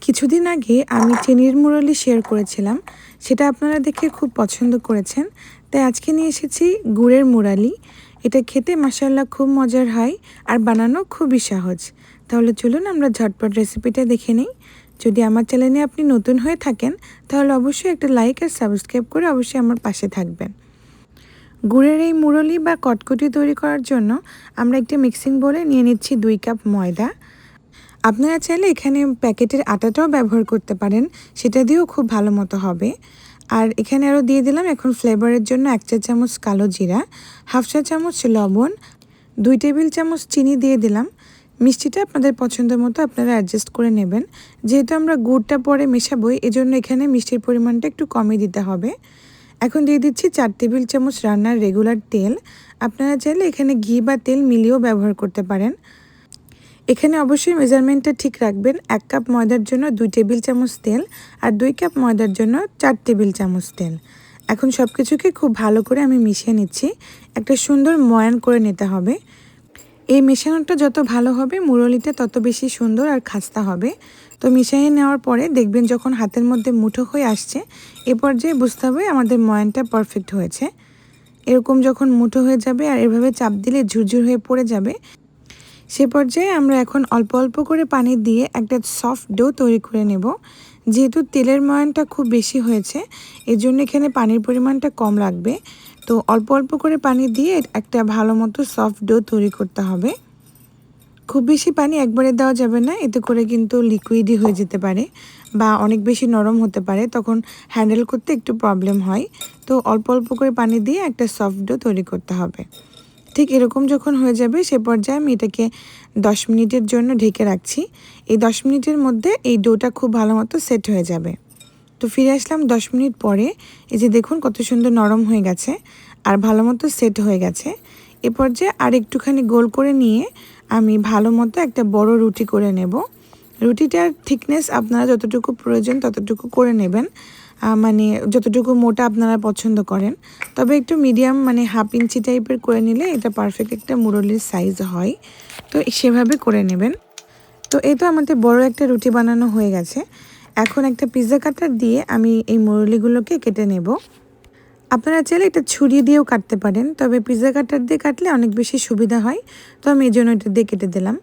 কিছুদিন আগে আমি চিনির মুরলি শেয়ার করেছিলাম, সেটা আপনারা দেখে খুব পছন্দ করেছেন। তাই আজকে নিয়ে এসেছি গুড়ের মুরালি। এটা খেতে মাশাআল্লাহ খুব মজার হয় আর বানানো খুবই সহজ। তাহলে চলুন আমরা ঝটপট রেসিপিটা দেখে নিই। যদি আমার চ্যানেলে আপনি নতুন হয়ে থাকেন তাহলে অবশ্যই একটা লাইক আর সাবস্ক্রাইব করে অবশ্যই আমার পাশে থাকবেন। গুড়ের এই মুরলি বা কটকটি তৈরি করার জন্য আমরা একটি মিক্সিং বোলে নিয়ে নিচ্ছি 2 কাপ ময়দা। আপনারা চাইলে এখানে প্যাকেটের আটাটাও ব্যবহার করতে পারেন, সেটা দিয়েও খুব ভালো মতো হবে। আর এখানে আরও দিয়ে দিলাম এখন ফ্লেভারের জন্য 1 চা চামচ কালো জিরা, 1/2 চা চামচ লবণ, 2 টেবিল চামচ চিনি দিয়ে দিলাম। মিষ্টিটা আপনাদের পছন্দ মতো আপনারা অ্যাডজাস্ট করে নেবেন। যেহেতু আমরা গুড়টা পরে মেশাবোই, এজন্য এখানে মিষ্টির পরিমাণটা একটু কমই দিতে হবে। এখন দিয়ে দিচ্ছি 4 টেবিল চামচ রান্নার রেগুলার তেল। আপনারা চাইলে এখানে ঘি বা তেল মিলিয়েও ব্যবহার করতে পারেন। এখানে অবশ্যই মেজারমেন্টটা ঠিক রাখবেন। 1 কাপ ময়দার জন্য 2 টেবিল চামচ তেল আর 2 কাপ ময়দার জন্য 4 টেবিল চামচ তেল। এখন সব কিছুকে খুব ভালো করে আমি মিশিয়ে নিচ্ছি। একটা সুন্দর ময়ান করে নিতে হবে। এই মেশানোটা যত ভালো হবে মুরলিটা তত বেশি সুন্দর আর খাস্তা হবে। তো মিশিয়ে নেওয়ার পরে দেখবেন যখন হাতের মধ্যে মুঠো হয়ে আসছে, এ পর্যায়ে বুঝতে হবে আমাদের ময়ানটা পারফেক্ট হয়েছে। এরকম যখন মুঠো হয়ে যাবে আর এভাবে চাপ দিলে ঝুরঝুর হয়ে পড়ে যাবে, সে পর্যায়ে আমরা এখন অল্প অল্প করে পানি দিয়ে একটা সফট ডো তৈরি করে নেব। যেহেতু তেলের ময়ানটা খুব বেশি হয়েছে, এর জন্য এখানে পানির পরিমাণটা কম লাগবে। তো অল্প অল্প করে পানি দিয়ে একটা ভালো মতো সফট ডো তৈরি করতে হবে। খুব বেশি পানি একবারে দেওয়া যাবে না, এতে করে কিন্তু লিকুইডই হয়ে যেতে পারে বা অনেক বেশি নরম হতে পারে, তখন হ্যান্ডেল করতে একটু প্রবলেম হয়। তো অল্প অল্প করে পানি দিয়ে একটা সফট ডো তৈরি করতে হবে। ঠিক এরকম যখন হয়ে যাবে সে পর্যায়ে আমি এটাকে 10 মিনিটের জন্য ঢেকে রাখছি। এই 10 মিনিটের মধ্যে এই ডোটা খুব ভালো মতো সেট হয়ে যাবে। তো ফিরে আসলাম 10 মিনিট পরে। এই যে দেখুন কত সুন্দর নরম হয়ে গেছে আর ভালো মতো সেট হয়ে গেছে। এ পর্যায়ে আর একটুখানি গোল করে নিয়ে আমি ভালো মতো একটা বড় রুটি করে নেব। রুটিটার থিকনেস আপনারা যতটুকু প্রয়োজন ততটুকু করে নেবেন, মানে যতটুকু মোটা আপনারা পছন্দ করেন। তবে একটু মিডিয়াম মানে 1/2 ইঞ্চি টাইপের করে নিলে এটা পারফেক্ট একটা মুরলির সাইজ হয়। তো সেভাবে করে নেবেন। তো এই তো আমাদের বড় একটা রুটি বানানো হয়ে গেছে। এখন একটা পিৎজা কাটার দিয়ে আমি এই মুরলিগুলোকে কেটে নেব। আপনারা চাইলে এটা ছুরি দিয়েও কাটতে পারেন, তবে পিৎজা কাটার দিয়ে কাটলে অনেক বেশি সুবিধা হয়। তো আমি এই জন্য এটা দিয়ে কেটে দিলাম,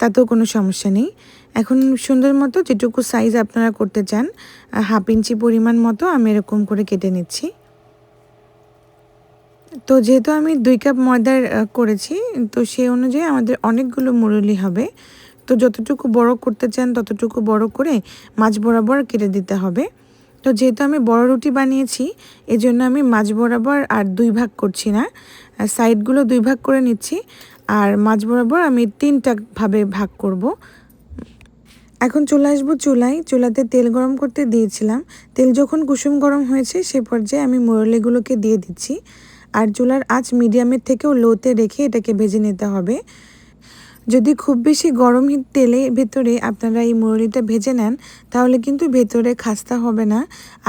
তাতেও কোনো সমস্যা নেই। এখন সুন্দর মতো যেটুকু সাইজ আপনারা করতে চান 1/2 ইঞ্চি পরিমাণ মতো আমি এরকম করে কেটে নিচ্ছি। তো যেহেতু আমি 2 কাপ ময়দার করেছি, তো সেই অনুযায়ী আমাদের অনেকগুলো মুরলি হবে। তো যতটুকু বড় করতে চান ততটুকু বড় করে মাঝ বরাবর কেটে দিতে হবে। তো যেহেতু আমি বড় রুটি বানিয়েছি, এজন্য আমি মাঝ বরাবর আর 2 ভাগ করছি না, সাইডগুলো 2 ভাগ করে নিচ্ছি আর মাঝ বরাবর আমি 3টা ভাবে ভাগ করব। এখন চলে আসবো চুলায়। চুলাতে তেল গরম করতে দিয়েছিলাম। তেল যখন কুসুম গরম হয়েছে সে পর্যায়ে আমি মুরলিগুলোকে দিয়ে দিচ্ছি। আর চুলার আঁচ মিডিয়ামের থেকেও লোতে রেখে এটাকে ভেজে নিতে হবে। যদি খুব বেশি গরম তেলে ভেতরে আপনারা এই মুরলিটা ভেজে নেন তাহলে কিন্তু ভেতরে খাস্তা হবে না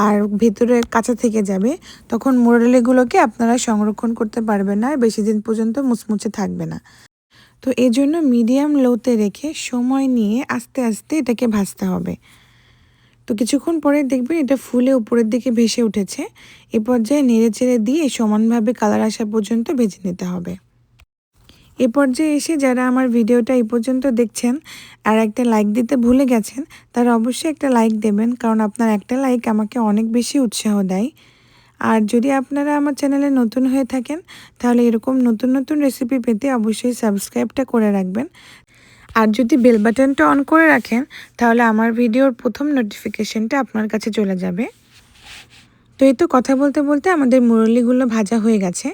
আর ভেতরে কাঁচা থেকে যাবে। তখন মুরলিগুলোকে আপনারা সংরক্ষণ করতে পারবেন না আর বেশি দিন পর্যন্ত মুচমুচে থাকবে না। তো এই জন্য মিডিয়াম লোতে রেখে সময় নিয়ে আস্তে আস্তে এটাকে ভাজতে হবে। তো কিছুক্ষণ পরে দেখবেন এটা ফুলে উপরের দিকে ভেসে উঠেছে। এ পর্যায়ে নেড়ে চেড়ে দিয়ে সমানভাবে কালার আসা পর্যন্ত ভেজে নিতে হবে। এ পর্যায়ে এসে যারা আমার ভিডিওটা এই পর্যন্ত দেখছেন আর একটা লাইক দিতে ভুলে গেছেন, তারা অবশ্যই একটা লাইক দেবেন, কারণ আপনার একটা লাইক আমাকে অনেক বেশি উৎসাহ দেয়। আর যদি আপনারা আমার চ্যানেলে নতুন হয়ে থাকেন তাহলে এরকম নতুন নতুন রেসিপি পেতে অবশ্যই সাবস্ক্রাইবটা করে রাখবেন। আর যদি বেল বাটনটা অন করে রাখেন তাহলে আমার ভিডিওর প্রথম নোটিফিকেশনটা আপনার কাছে চলে যাবে। তো এই তো কথা বলতে বলতে আমাদের মুরলিগুলো ভাজা হয়ে গেছে।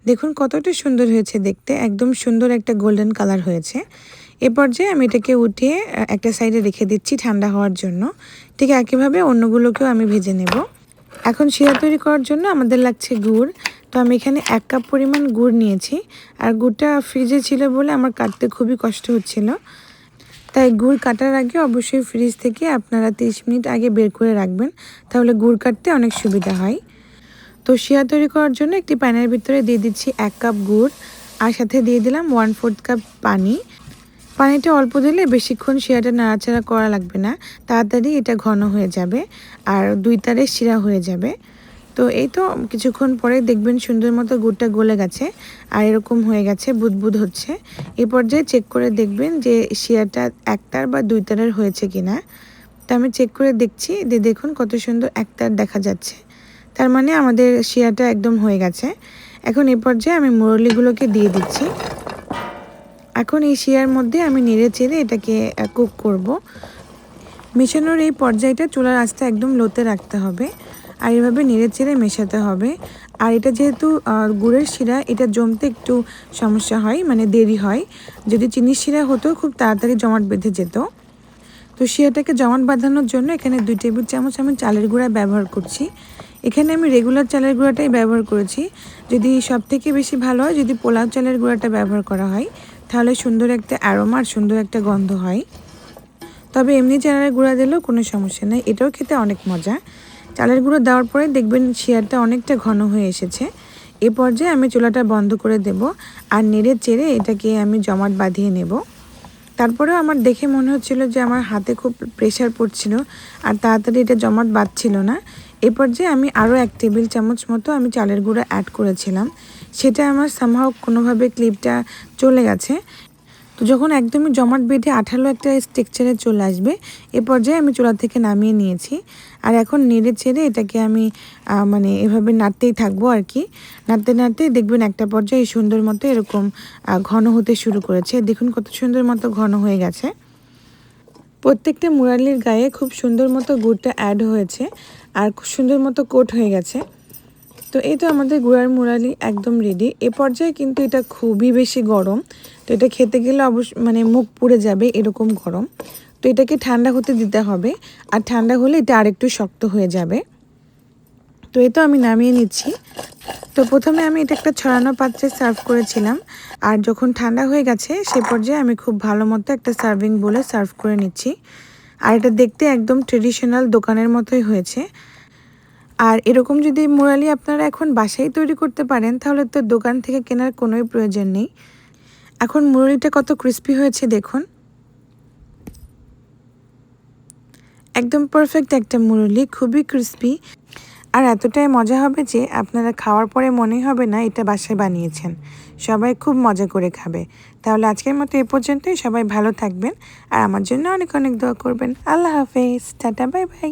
দেখুন কতটা সুন্দর হয়েছে দেখতে, একদম সুন্দর একটা গোল্ডেন কালার হয়েছে। এ পর্যায়ে আমি এটাকে উঠিয়ে একটা সাইডে রেখে দিচ্ছি ঠান্ডা হওয়ার জন্য। ঠিক একইভাবে অন্যগুলোকেও আমি ভেজে নেব। এখন শিরা তৈরি করার জন্য আমাদের লাগছে গুড়। তো আমি এখানে 1 কাপ পরিমাণ গুড় নিয়েছি। আর গুড়টা ফ্রিজে ছিল বলে আমার কাটতে খুবই কষ্ট হচ্ছিল। তাই গুড় কাটার আগে অবশ্যই ফ্রিজ থেকে আপনারা 30 মিনিট আগে বের করে রাখবেন, তাহলে গুড় কাটতে অনেক সুবিধা হয়। তো শিরা তৈরি করার জন্য একটি প্যানের ভিতরে দিয়ে দিচ্ছি 1 কাপ গুড় আর সাথে দিয়ে দিলাম 1/4 কাপ পানি। পানিটা অল্প দিলে বেশিক্ষণ শিরাটা নাড়াচাড়া করা লাগবে না, তাড়াতাড়ি এটা ঘন হয়ে যাবে আর 2 তারের শিরা হয়ে যাবে। তো এই তো কিছুক্ষণ পরে দেখবেন সুন্দর মতো গুড়টা গলে গেছে আর এরকম হয়ে গেছে, বুদবুদ হচ্ছে। এই পর্যায়ে চেক করে দেখবেন যে শিরাটা 1 তার বা 2 তারের হয়েছে কিনা। তো আমি চেক করে দেখছি, যে দেখুন কত সুন্দর 1 তার দেখা যাচ্ছে, তার মানে আমাদের শিরাটা একদম হয়ে গেছে। এখন এই পর্যায়ে আমি মুরব্বিগুলোকে দিয়ে দিচ্ছি। এখন এই শিরার মধ্যে আমি নেড়ে চেড়ে এটাকে কুক করব। মেশানোর এই পর্যায়টা চুলার আঁচটা একদম লোতে রাখতে হবে আর এভাবে নেড়ে চেড়ে মেশাতে হবে। আর এটা যেহেতু গুড়ের শিরা, এটা জমতে একটু সমস্যা হয়, মানে দেরি হয়। যদি চিনির শিরা হতো খুব তাড়াতাড়ি জমাট বেঁধে যেত। তো শিরাটাকে জমাট বাঁধানোর জন্য এখানে 2 টেবিল চামচ আমি চালের গুঁড়া ব্যবহার করছি। এখানে আমি রেগুলার চালের গুঁড়াটাই ব্যবহার করেছি। যদি সবথেকে বেশি ভালো হয় যদি পোলাও চালের গুঁড়াটা ব্যবহার করা হয়, তাহলে সুন্দর একটা অ্যারোমা আর সুন্দর একটা গন্ধ হয়। তবে এমনি চালের গুঁড়া দিলেও কোনো সমস্যা নেই, এটাও খেতে অনেক মজা। চালের গুঁড়ো দেওয়ার পরে দেখবেন শিরাটা অনেকটা ঘন হয়ে এসেছে। এ পর্যায়ে আমি চুলাটা বন্ধ করে দেব আর নেড়ে চেড়ে এটাকে আমি জমাট বাঁধিয়ে নেব। তারপরেও আমার দেখে মনে হচ্ছিল যে আমার হাতে খুব প্রেশার পড়ছিল আর তাড়াতাড়ি এটা জমাট বাঁধছিল না। এ পর্যায়ে আমি আরও 1 টেবিল চামচ মতো আমি চালের গুঁড়া অ্যাড করেছিলাম। সেটা আমার সামহাও কোনোভাবে ক্লিপটা চলে গেছে। তো যখন একদমই জমাট বেঁধে আঠালো একটা টেক্সচারে চলে আসবে, এ পর্যায়ে আমি চুলা থেকে নামিয়ে নিয়েছি। আর এখন নেড়ে চেড়ে এটাকে আমি মানে এভাবে নাড়তেই থাকবো আর কি। নাড়তে নাড়তেই দেখবেন একটা পর্যায়ে সুন্দর মতো এরকম ঘন হতে শুরু করেছে। দেখুন কত সুন্দর মতো ঘন হয়ে গেছে। প্রত্যেকটা মুরালির গায়ে খুব সুন্দর মতো গুড়টা অ্যাড হয়েছে আর খুব সুন্দর মতো কোট হয়ে গেছে। তো এই তো আমাদের গুড়ার মুরালি একদম রেডি। এ পর্যায়ে কিন্তু এটা খুবই বেশি গরম, তো এটা খেতে গেলে মানে মুখ পুড়ে যাবে এরকম গরম। তো এটাকে ঠান্ডা হতে দিতে হবে, আর ঠান্ডা হলে এটা আরেকটু শক্ত হয়ে যাবে। তো এই তো আমি নামিয়ে নিচ্ছি। তো প্রথমে আমি এটা একটা ছড়ানো পাত্রে সার্ভ করেছিলাম, আর যখন ঠান্ডা হয়ে গেছে সে পর্যায়ে আমি খুব ভালো মতো একটা সার্ভিং বলে সার্ভ করে নিচ্ছি। আর এটা দেখতে একদম ট্রেডিশনাল দোকানের মতোই হয়েছে। আর এরকম যদি মুরালি আপনারা এখন বাসায় তৈরি করতে পারেন, তাহলে তো দোকান থেকে কেনার কোনোই প্রয়োজন নেই। এখন মুরালিটা কত ক্রিস্পি হয়েছে দেখুন, একদম পারফেক্ট একটা মুরালি, খুবই ক্রিস্পি। আর এতটাই মজা হবে যে আপনারা খাওয়ার পরে মনেই হবে না এটা বাসায় বানিয়েছেন। সবাই খুব মজা করে খাবে। তাহলে আজকের মতো এ পর্যন্তই। সবাই ভালো থাকবেন আর আমার জন্য অনেক অনেক দোয়া করবেন। আল্লাহ হাফেজ, টাটা, বাই বাই।